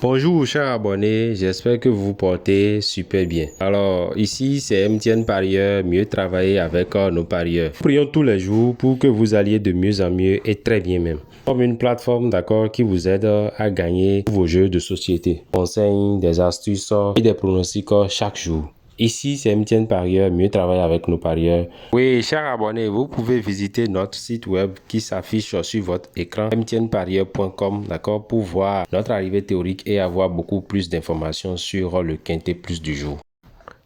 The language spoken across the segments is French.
Bonjour chers abonnés, j'espère que vous vous portez super bien. Alors ici c'est MTN Parieur, mieux travailler avec nos parieurs. Prions tous les jours pour que vous alliez de mieux en mieux et très bien même. Comme une plateforme d'accord qui vous aide à gagner vos jeux de société. Conseils, des astuces et des pronostics chaque jour. Ici, c'est MTN Parieur, mieux travailler avec nos parieurs. Oui, chers abonnés, vous pouvez visiter notre site web qui s'affiche sur votre écran, mtnparieur.com, d'accord, pour voir notre arrivée théorique et avoir beaucoup plus d'informations sur le quintet plus du jour.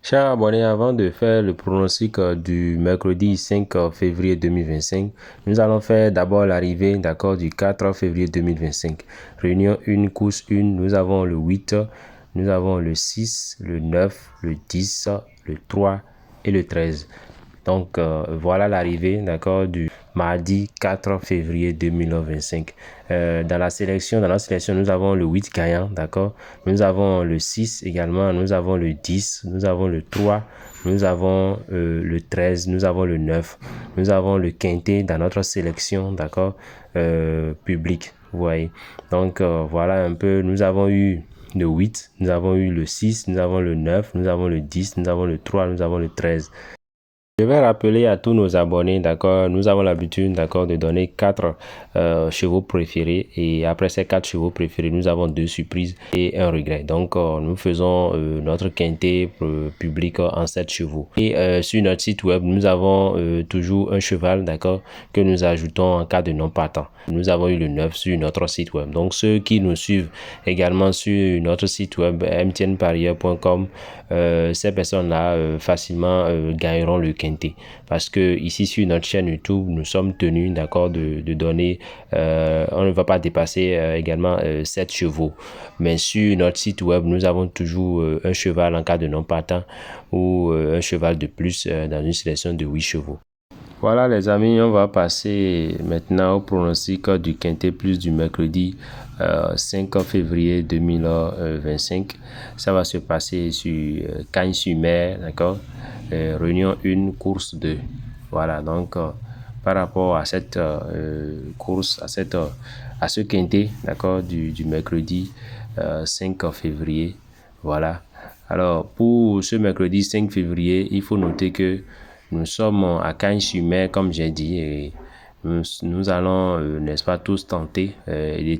Chers abonnés, avant de faire le pronostic du mercredi 5 février 2025, nous allons faire d'abord l'arrivée, d'accord, du 4 février 2025. Réunion 1, course 1, nous avons le 8, nous avons le 6, le 9, le 10, le 3 et le 13. Donc, voilà l'arrivée, d'accord, du mardi 4 février 2025. Dans notre sélection, nous avons le 8 gagnant, d'accord. Nous avons le 6 également, nous avons le 10, nous avons le 3, nous avons le 13, nous avons le 9, nous avons le quintet dans notre sélection, d'accord, public, vous voyez. Donc, voilà un peu, nous avons eu le 8, nous avons eu le 6, nous avons le 9, nous avons le 10, nous avons le 3, nous avons le 13. Je vais rappeler à tous nos abonnés, d'accord, nous avons l'habitude, d'accord, de donner 4 chevaux préférés et après ces 4 chevaux préférés, nous avons 2 surprises et un regret. Donc, nous faisons notre quintet public en 7 chevaux. Et sur notre site web, nous avons toujours un cheval, d'accord, que nous ajoutons en cas de non partant. Nous avons eu le 9 sur notre site web. Donc, ceux qui nous suivent également sur notre site web mtnparieur.com, ces personnes-là facilement gagneront le quintet. Parce que ici sur notre chaîne YouTube, nous sommes tenus, d'accord, de donner, on ne va pas dépasser également 7 chevaux. Mais sur notre site web, nous avons toujours un cheval en cas de non partant ou un cheval de plus dans une sélection de 8 chevaux. Voilà les amis, on va passer maintenant au pronostic du quintet plus du mercredi 5 février 2025. Ça va se passer sur Cagnes-sur-Mer, d'accord. Réunion 1, course 2. Voilà, donc par rapport à cette course, à ce quintet, d'accord, du mercredi 5 février. Voilà. Alors, pour ce mercredi 5 février, il faut noter que nous sommes à Cagnes-sur-Mer, comme j'ai dit, et nous allons, n'est-ce pas, tous tenter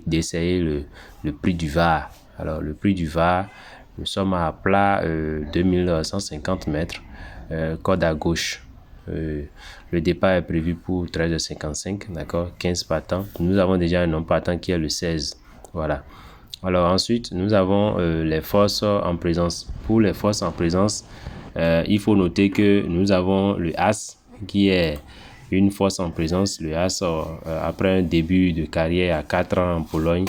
d'essayer le prix du Var. Alors, le prix du Var, nous sommes à plat 2150 mètres, corde à gauche. Le départ est prévu pour 13h55, d'accord, 15 partants. Nous avons déjà un non partant qui est le 16. Voilà. Alors ensuite, nous avons les forces en présence. Pour les forces en présence, il faut noter que nous avons le As qui est une force en présence. Le As, après un début de carrière à 4 ans en Pologne,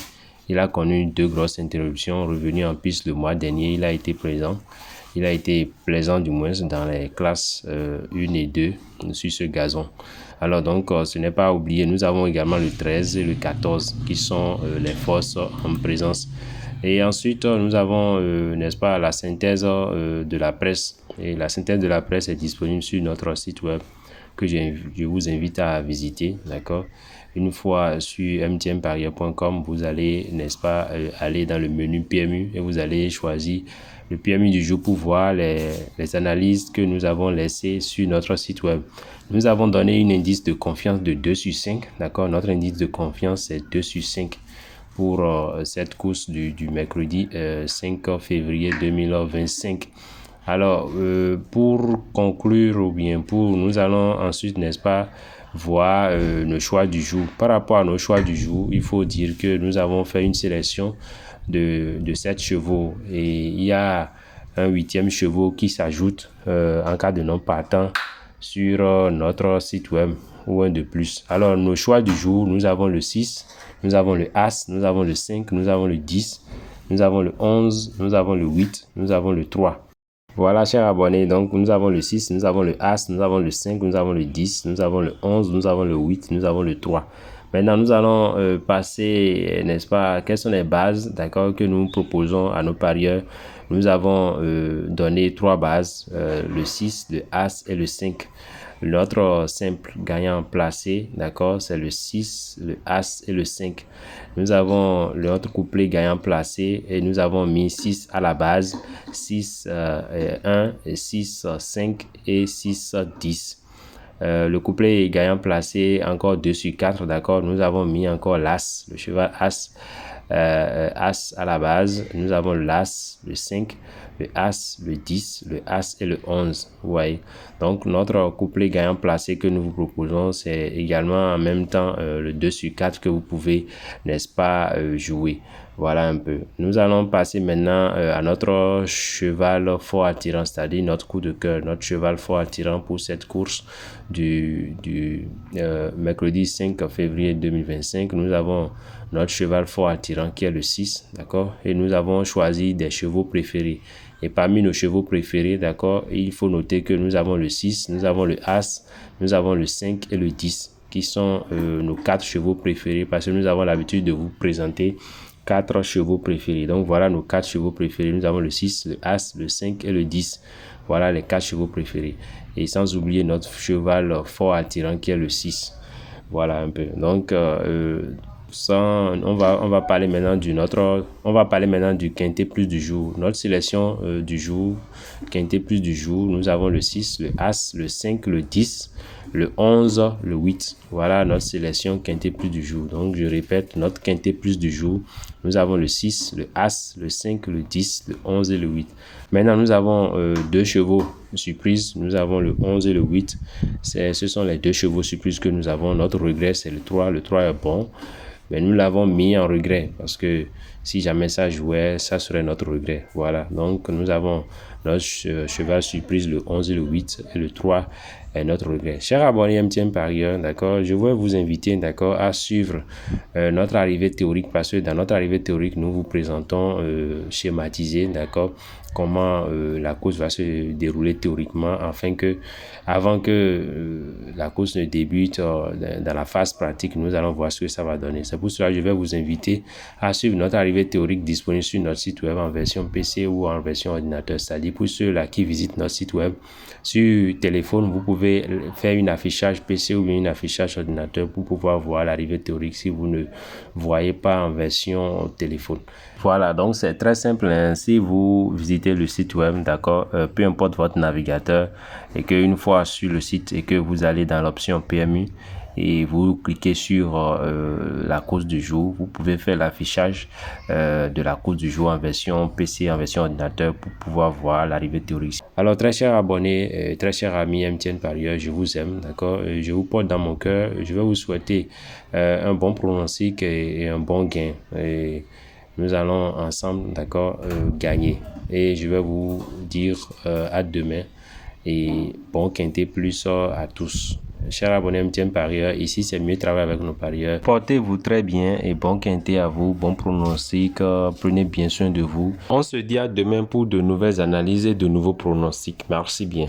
il a connu 2 grosses interruptions. Revenu en piste le mois dernier, il a été présent. Il a été plaisant du moins dans les classes 1 et 2 sur ce gazon. Alors donc, ce n'est pas oublié, nous avons également le 13 et le 14 qui sont les forces en présence. Et ensuite, nous avons, n'est-ce pas, la synthèse de la presse. Et la synthèse de la presse est disponible sur notre site web que je vous invite à visiter, d'accord. Une fois sur mtnparieur.com, vous allez, n'est-ce pas, aller dans le menu PMU et vous allez choisir le PMU du jour pour voir les analyses que nous avons laissées sur notre site web. Nous avons donné un indice de confiance de 2 sur 5, d'accord. Notre indice de confiance est 2 sur 5 pour cette course du mercredi 5 février 2025. Alors, pour conclure ou bien nous allons ensuite, n'est-ce pas, voir nos choix du jour. Par rapport à nos choix du jour, il faut dire que nous avons fait une sélection de 7 chevaux et il y a un 8e cheval qui s'ajoute en cas de non partant sur notre site web ou un de plus. Alors, nos choix du jour, nous avons le 6, nous avons le As, nous avons le 5, nous avons le 10, nous avons le 11, nous avons le 8, nous avons le 3. Voilà, chers abonnés, donc nous avons le 6, nous avons le As, nous avons le 5, nous avons le 10, nous avons le 11, nous avons le 8, nous avons le 3. Maintenant, nous allons passer, n'est-ce pas, quelles sont les bases, d'accord, que nous proposons à nos parieurs. Nous avons donné 3 bases, le 6, le As et le 5. Notre simple gagnant placé, d'accord, c'est le 6, le As et le 5. Nous avons notre couplet gagnant placé et nous avons mis 6 à la base, 6, 1, 6, 5 et 6, 10. Le couplet gagnant placé, encore 2 sur 4, d'accord. Nous avons mis encore l'As, le cheval As, As à la base. Nous avons l'As, le 5, le As, le 10, le As et le 11. Vous voyez. Donc, notre couplet gagnant placé que nous vous proposons, c'est également en même temps le 2 sur 4 que vous pouvez, n'est-ce pas, jouer. Voilà un peu. Nous allons passer maintenant à notre cheval fort attirant, c'est-à-dire notre coup de cœur, notre cheval fort attirant pour cette course du mercredi 5 février 2025. Nous avons notre cheval fort attirant qui est le 6, d'accord? Et nous avons choisi des chevaux préférés. Et parmi nos chevaux préférés, d'accord, il faut noter que nous avons le 6, nous avons le As, nous avons le 5 et le 10 qui sont nos 4 chevaux préférés parce que nous avons l'habitude de vous présenter 4 chevaux préférés. Donc voilà nos 4 chevaux préférés. Nous avons le 6, le As, le 5 et le 10. Voilà les 4 chevaux préférés. Et sans oublier notre cheval fort attirant qui est le 6. Voilà un peu. Donc on va parler maintenant du quintet plus du jour. Notre sélection du jour, quintet plus du jour, nous avons le 6, le As, le 5, le 10, le 11, le 8. Voilà notre sélection quintet plus du jour. Donc je répète, notre quintet plus du jour, nous avons le 6, le As, le 5, le 10, le 11 et le 8. Maintenant, nous avons deux chevaux surprise. Nous avons le 11 et le 8. Ce sont les deux chevaux surprises que nous avons. Notre regret, c'est le 3. Le 3 est bon. Mais nous l'avons mis en regret parce que si jamais ça jouait, ça serait notre regret. Voilà. Donc, nous avons notre cheval surprise, le 11 et le 8. Et le 3 est notre regret. Chers abonnés MTN Parieur, d'accord, je vais vous inviter, d'accord, à suivre notre arrivée théorique parce que dans notre arrivée théorique, nous vous présentons schématisé, d'accord, comment la course va se dérouler théoriquement avant que la course ne débute dans la phase pratique. Nous allons voir ce que ça va donner. C'est pour cela que je vais vous inviter à suivre notre arrivée théorique disponible sur notre site web en version PC ou en version ordinateur. C'est-à-dire pour ceux-là qui visitent notre site web sur téléphone, vous pouvez faire un affichage PC ou un affichage ordinateur pour pouvoir voir l'arrivée théorique si vous ne voyez pas en version téléphone. Voilà, donc c'est très simple. Hein. Si vous visitez le site web, d'accord, peu importe votre navigateur, et qu'une fois sur le site et que vous allez dans l'option PMU et vous cliquez sur la course du jour, vous pouvez faire l'affichage de la course du jour en version PC, en version ordinateur pour pouvoir voir l'arrivée théorique. Alors très chers abonnés, très chers amis MTN Parieur, je vous aime, d'accord, je vous porte dans mon cœur, je vais vous souhaiter un bon pronostic et un bon gain. Et nous allons ensemble, d'accord, gagner. Et je vais vous dire à demain et bon quintet plus à tous. Chers abonnés MTN Parieur, ici c'est mieux travailler avec nos parieurs. Portez-vous très bien et bon quintet à vous, bon pronostic, prenez bien soin de vous. On se dit à demain pour de nouvelles analyses et de nouveaux pronostics. Merci bien.